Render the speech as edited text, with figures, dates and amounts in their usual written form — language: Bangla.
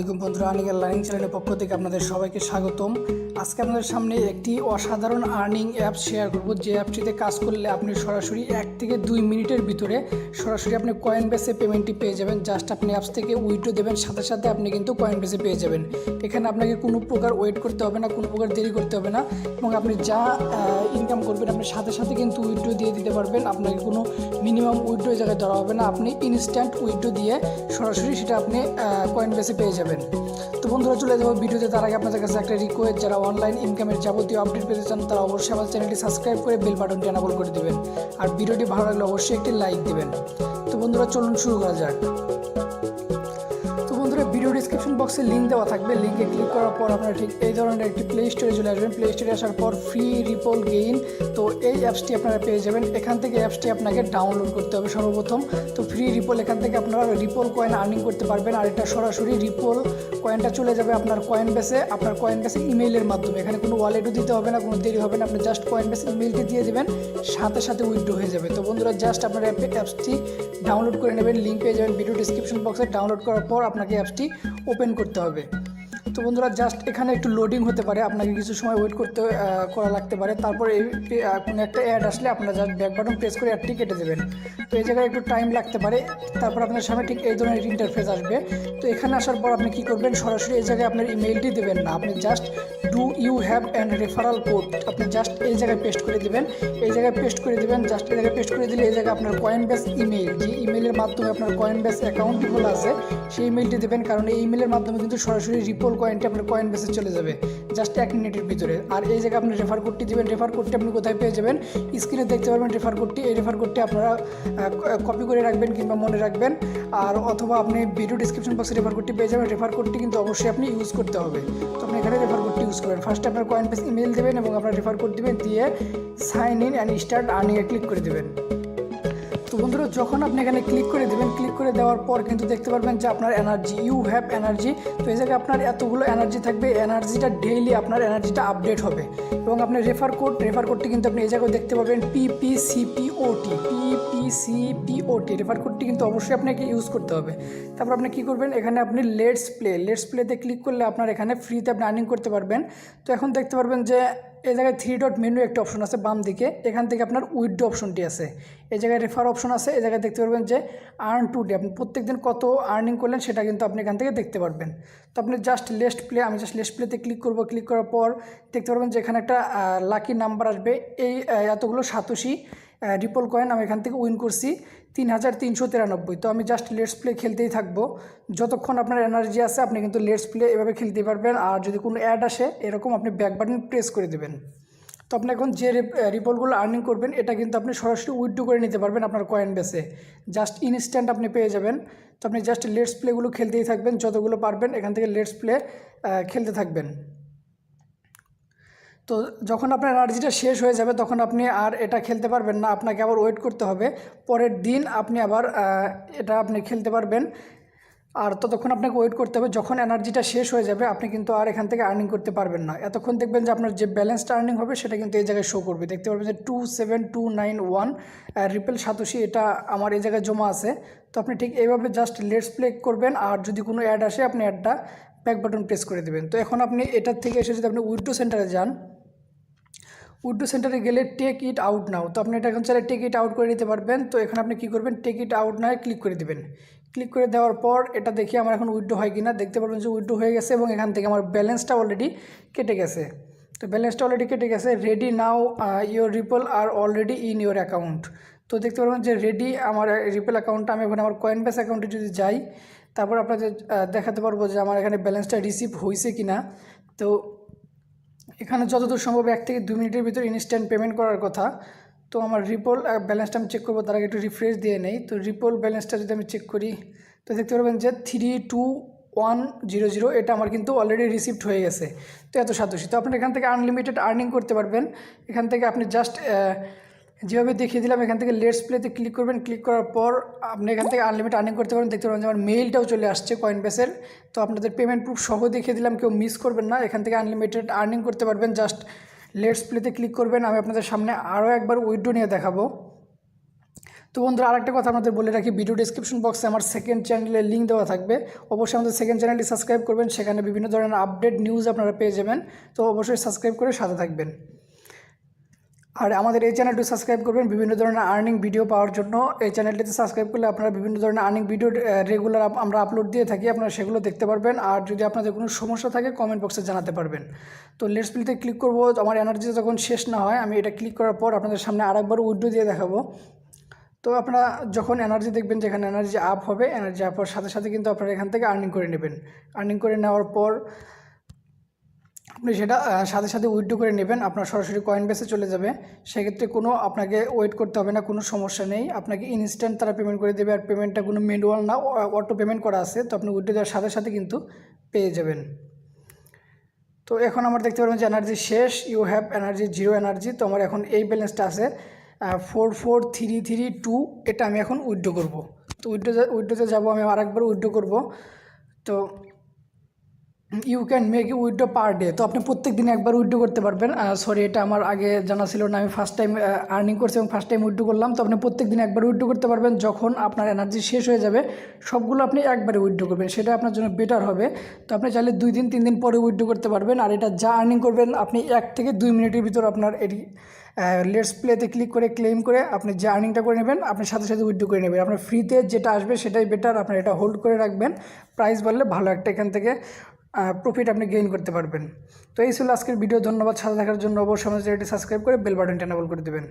আলাইকুম বন্ধুরা, আর্নিং চ্যানেলের পক্ষ থেকে আপনাদের সবাইকে স্বাগতম। আজকে আপনাদের সামনে একটি অসাধারণ আর্নিং অ্যাপ শেয়ার করব, যে অ্যাপটিতে কাজ করলে আপনি সরাসরি 1 থেকে 2 মিনিটের ভিতরে সরাসরি আপনি কয়েন বেসে পেমেন্টটি পেয়ে যাবেন। জাস্ট আপনি অ্যাপস থেকে উইথড্র দেবেন, সাথে সাথে আপনি কিন্তু কয়েন বেসে পেয়ে যাবেন। এখানে আপনাকে কোনো প্রকার ওয়েট করতে হবে না, কোনো প্রকার দেরি করতে হবে না, এবং আপনি যা ইনকাম করবেন আপনি সাথে সাথে কিন্তু উইথড্র দিয়ে দিতে পারবেন। আপনাকে কোনো মিনিমাম উইথড্র জায়গায় ধরা হবে না, আপনি ইনস্ট্যান্ট উইথড্র দিয়ে সরাসরি সেটা আপনি কয়েন বেসে পেয়ে যাবেন। তো বন্ধুরা, চলে যাবো ভিডিওতে। তার আগে আপনাদের কাছে একটা রিকোয়েস্ট, যারা অনলাইন ইনকামের যাবতীয় আপডেট পেতে চান তারা অবশ্যই আমার চ্যানেলটি সাবস্ক্রাইব করে বেল বাটনটি এনাবল করে দেবেন, আর ভিডিওটি ভালো লাগলে অবশ্যই একটি লাইক দেবেন। তো বন্ধুরা, চলুন শুরু করা যাক। ভিডিও ডিসক্রিপশন বক্সে লিঙ্ক দেওয়া থাকবে, লিঙ্কে ক্লিক করার পর আপনারা ঠিক এই ধরনের একটি প্লে স্টোরে চলে আসবেন। প্লে স্টোরে আসার পর ফ্রি রিপল গেইন, তো এই অ্যাপসটি আপনারা পেয়ে যাবেন। এখান থেকে অ্যাপসটি আপনাকে ডাউনলোড করতে হবে সর্বপ্রথম। তো ফ্রি রিপল, এখান থেকে আপনারা রিপল কয়েন আর্নিং করতে পারবেন, আর এটা সরাসরি রিপল কয়েনটা চলে যাবে আপনার কয়েন বেসে, ইমেইলের মাধ্যমে। এখানে কোনো ওয়ালেটও দিতে হবে না, কোনো দেরি হবে না, আপনি জাস্ট কয়েন বেসে ইমেইলটি দিয়ে দেবেন, সাথে সাথে উইথড্র হয়ে যাবে। তো বন্ধুরা, জাস্ট আপনারা অ্যাপসটি ডাউনলোড করে নেবেন, লিঙ্ক পেয়ে যাবেন ভিডিও ডিসক্রিপশন বক্সে। ডাউনলোড করার পর আপনাকে অ্যাপসটি ওপেন করতে হবে। তো বন্ধুরা, জাস্ট এখানে একটু লোডিং হতে পারে, আপনাকে কিছু সময় ওয়েট করা লাগতে পারে। তারপর এই কোনো একটা অ্যাড আসলে আপনারা জাস্ট ব্যাক বাটন প্রেস করে অ্যাডটি কেটে দেবেন। তো এই জায়গায় একটু টাইম লাগতে পারে, তারপর আপনার সামনে ঠিক এই ধরনের ইন্টারফেস আসবে। তো এখানে আসার পর আপনি কী করবেন, সরাসরি এই জায়গায় আপনার ইমেইলটি দেবেন না, আপনি just do you have and referral code আপনি জাস্ট এই জায়গায় পেস্ট করে দেবেন। এই জায়গায় পেস্ট করে দেবেন, জাস্ট এই জায়গায় পেস্ট করে দিলে এই জায়গায় আপনার কয়েন বেস ইমেইল, যে ইমেইলের মাধ্যমে আপনার কয়েন বেস অ্যাকাউন্টটি খোলা আছে, সেই ইমেইলটি দেবেন। কারণ এই ইমেইলের মাধ্যমে কিন্তু সরাসরি রিপল কয়েনটি আপনার কয়েন বেসে চলে যাবে জাস্ট 1 মিনিটের ভিতরে। আর এই জায়গায় আপনি রেফার কোডটি দেবেন। রেফার কোডটি আপনি কোথায় পেয়ে যাবেন, স্ক্রিনে দেখতে পারবেন রেফার কোডটি। এই রেফার কোডটি আপনারা কপি করে রাখবেন কিংবা মনে রাখবেন, আর অথবা আপনি ভিডিও ডিসক্রিপশন বক্সে রেফার কোডটি পেয়ে যাবেন। রেফার কোডটি কিন্তু অবশ্যই আপনি ইউজ করতে হবে। তো আপনি এখানে রেফার কোডটি ইউজ করবেন। ফার্স্টে আপনার কয়েন বেস ইমেইল দেবেন এবং আপনার রেফার কোড দেবেন, দিয়ে সাইন ইন অ্যান্ড স্টার্ট আর্নিংয়ে ক্লিক করে দেবেন। তো বন্ধুরা, যখন আপনি এখানে ক্লিক করে দেবেন, ক্লিক করে দেওয়ার পর কিন্তু দেখতে পারবেন যে আপনার এনার্জি, ইউ হ্যাভ এনার্জি। তো এই জায়গায় আপনার এতগুলো এনার্জি থাকবে, এনার্জিটা ডেইলি আপনার এনার্জিটা আপডেট হবে। এবং আপনার রেফার কোডটি কিন্তু আপনি এই জায়গায় দেখতে পাবেন ppcpot রেফার কোডটি কিন্তু অবশ্যই আপনাকে ইউজ করতে হবে। তারপর আপনি কী করবেন, এখানে আপনি লেটস প্লেতে ক্লিক করলে আপনার এখানে ফ্রিতে আপনি আর্নিং করতে পারবেন। তো এখন দেখতে পারবেন যে এই জায়গায় 3 ডট মেনু একটা অপশন আছে বাম দিকে, এখান থেকে আপনার উইথড্র অপশনটি আছে। এই জায়গায় রেফার অপশন আছে, এই জায়গায় দেখতে পারবেন যে আর্ন টুডে, আপনি প্রত্যেকদিন কত আর্নিং করলেন সেটা কিন্তু আপনি এখান থেকে দেখতে পারবেন। তো আপনি জাস্ট আমি জাস্ট লেস্ট প্লেতে ক্লিক করব। ক্লিক করার পর দেখতে পারবেন যে এখানে একটা লাকি নাম্বার আসবে, এই এতগুলো 87 রিপল কয়েন আমি এখান থেকে উইন করছি 3393। তো আমি জাস্ট লেটস প্লে খেলতেই থাকবো যতক্ষণ আপনার এনার্জি আছে। আপনি কিন্তু লেটস প্লে এভাবে খেলতে পারবেন, আর যদি কোনো অ্যাড আসে এরকম আপনি ব্যাক বাটন প্রেস করে দেবেন। তো আপনি এখন যে রিপলগুলো আর্নিং করবেন এটা কিন্তু আপনি সরাসরি উইথড্র করে নিতে পারবেন আপনার কয়েন বেসে, জাস্ট ইনস্ট্যান্ট আপনি পেয়ে যাবেন। তো আপনি জাস্ট লেটস প্লেগুলো খেলতেই থাকবেন, যতগুলো পারবেন এখান থেকে লেটস প্লে খেলতে থাকবেন। তো যখন আপনার এনার্জিটা শেষ হয়ে যাবে তখন আপনি আর এটা খেলতে পারবেন না, আপনাকে আবার ওয়েট করতে হবে। পরের দিন আপনি আবার এটা আপনি খেলতে পারবেন, আর ততক্ষণ আপনাকে ওয়েট করতে হবে। যখন এনার্জিটা শেষ হয়ে যাবে আপনি কিন্তু আর এখান থেকে আর্নিং করতে পারবেন না। এতক্ষণ দেখবেন যে আপনার যে ব্যালেন্সটা আর্নিং হবে সেটা কিন্তু এই জায়গায় শো করবে। দেখতে পারবেন যে 27291 রিপেল 87 এটা আমার এই জায়গায় জমা আছে। তো আপনি ঠিক এইভাবে জাস্ট লেটস প্লে করবেন, আর যদি কোনো অ্যাড আসে আপনি অ্যাডটা ব্যাক বাটন প্রেস করে দেবেন। তো এখন আপনি এটার থেকে এসে যদি আপনি উইথড্র সেন্টারে যান, উইথড্র সেন্টারে গেলে টেক ইট আউট নাও, তো আপনি এটা এখন চাইলে টেক ইট আউট করে নিতে পারবেন। তো এখানে আপনি কী করবেন, take it out now click করে দেবেন। ক্লিক করে দেওয়ার পর এটা দেখি আমার এখন উইথড্র হয় কিনা। দেখতে পারবেন যে উইথড্র হয়ে গেছে এবং এখান থেকে আমার ব্যালেন্সটা অলরেডি কেটে গেছে। তো ব্যালেন্সটা অলরেডি কেটে গেছে। Ready now your Ripple are already in your account. তো দেখতে পারবেন যে রেডি আমার রিপল অ্যাকাউন্টটা। আমি এখন আমার কয়েন বেস অ্যাকাউন্টে যদি যাই, তারপর আপনাদের দেখাতে পারবো যে আমার এখানে ব্যালেন্সটা রিসিভ হয়েছে কিনা। তো এখানে যতদূর সম্ভব 1 থেকে 2 মিনিটের ভিতরে ইনস্ট্যান্ট পেমেন্ট করার কথা। তো আমার রিপল ব্যালেন্সটা আমি চেক করবো, তার আগে একটু রিফ্রেশ দিয়ে নেই। তো রিপল ব্যালেন্সটা যদি আমি চেক করি, তো দেখতে পারবেন যে 32100 এটা আমার কিন্তু অলরেডি রিসিভড হয়ে গেছে। তো এত 87। তো আপনি এখান থেকে আনলিমিটেড আর্নিং করতে পারবেন। এখান থেকে আপনি জাস্ট যেভাবে দেখিয়ে দিলাম এখান থেকে লেটস প্লেতে ক্লিক করবেন। ক্লিক করার পর আপনি এখান থেকে আনলিমিটেড আর্নিং করতে পারবেন। দেখতে পাবেন যে আমার মেইলটাও চলে আসছে কয়েন বেসের। তো আপনাদের পেমেন্ট প্রুফ সহ দেখিয়ে দিলাম, কেউ মিস করবেন না। এখান থেকে আনলিমিটেড আর্নিং করতে পারবেন। জাস্ট লেটস প্লেতে ক্লিক করবেন। আমি আপনাদের সামনে আরও একবার উইথড্র নিয়ে দেখাবো। তো বন্ধুরা আরেকটা কথা আপনাদের বলে রাখি, ভিডিও ডিসক্রিপশন বক্সে আমার সেকেন্ড চ্যানেলের লিঙ্ক দেওয়া থাকবে। অবশ্যই আমাদের সেকেন্ড চ্যানেলটি সাবস্ক্রাইব করবেন, সেখানে বিভিন্ন ধরনের আপডেট নিউজ আপনারা পেয়ে যাবেন। তো অবশ্যই সাবস্ক্রাইব করে সাথে থাকবেন। আর আমাদের এই চ্যানেলটি সাবস্ক্রাইব করবেন বিভিন্ন ধরনের আর্নিং ভিডিও পাওয়ার জন্য। এই চ্যানেলটিতে সাবস্ক্রাইব করলে আপনারা বিভিন্ন ধরনের আর্নিং ভিডিও রেগুলার আমরা আপলোড দিয়ে থাকি, আপনারা সেগুলো দেখতে পারবেন। আর যদি আপনাদের কোনো সমস্যা থাকে কমেন্ট বক্সে জানাতে পারবেন। তো লেটস প্লেতে ক্লিক করব। আমার এনার্জি যখন শেষ না হয়, আমি এটা ক্লিক করার পর আপনাদের সামনে আরেকবার উইথড্র দিয়ে দেখাবো। তো আপনারা যখন এনার্জি দেখবেন যেখানে এনার্জি আপ হবে, এনার্জি আপ হওয়ার সাথে সাথে কিন্তু আপনারা এখান থেকে আর্নিং করে নেবেন। আর্নিং করে নেওয়ার পর আপনি সেটা সাথে সাথে উইথড্র করে নেবেন, আপনার সরাসরি কয়েন বেসে চলে যাবে। সেক্ষেত্রে কোনো আপনাকে ওয়েট করতে হবে না, কোনো সমস্যা নেই। আপনাকে ইনস্ট্যান্ট তারা পেমেন্ট করে দেবে। আর পেমেন্টটা কোনো ম্যানুয়াল না, অটো পেমেন্ট করা আছে। তো আপনি উইথড্র দেওয়ার সাথে সাথে কিন্তু পেয়ে যাবেন। তো এখন আমার দেখতে পারবেন যে এনার্জি শেষ, ইউ হ্যাভ এনার্জি 0 এনার্জি। তো আমার এখন এই ব্যালেন্সটা আছে 44332। এটা আমি এখন উইথড্র করব। তো উইথড্রতে যাবো, আমি আরেকবার উইথড্র করব। তো you can make you withdraw per day. তো আপনি প্রত্যেক দিন একবার উইথড্র করতে পারবেন। সরি, এটা আমার আগে জানা ছিল না, আমি ফার্স্ট টাইম আর্নিং করছি এবং ফার্স্ট টাইম উইথড্র করলাম। তো আপনি প্রত্যেক দিন একবার উইথড্র করতে পারবেন। যখন আপনার এনার্জি শেষ হয়ে যাবে সবগুলো আপনি একবারে উইথড্র করবেন, সেটা আপনার জন্য বেটার হবে। তো আপনি চাইলে 2 দিন 3 দিন পরে উইথড্র করতে পারবেন। আর এটা যা আর্নিং করবেন আপনি 1 থেকে 2 মিনিটের ভিতর আপনার এটি লেটস প্লেতে ক্লিক করে ক্লেম করে আপনি যে আর্নিংটা করে নেবেন, আপনি সাথে সাথে উইথড্র করে নেবেন। আপনার ফ্রিতে যেটা আসবে সেটাই বেটার, আপনার এটা হোল্ড করে রাখবেন। প্রাইস বাড়লে ভালো একটা এখান থেকে প্রফিট আপনি গেইন করতে পারবেন। তো এই ছিল আজকের ভিডিও। ধন্যবাদ সাথে থাকার জন্য। অবশ্যই আমাদের চ্যানেলটি সাবস্ক্রাইব করে বেল বাটনটা এনেবল করে দেবেন।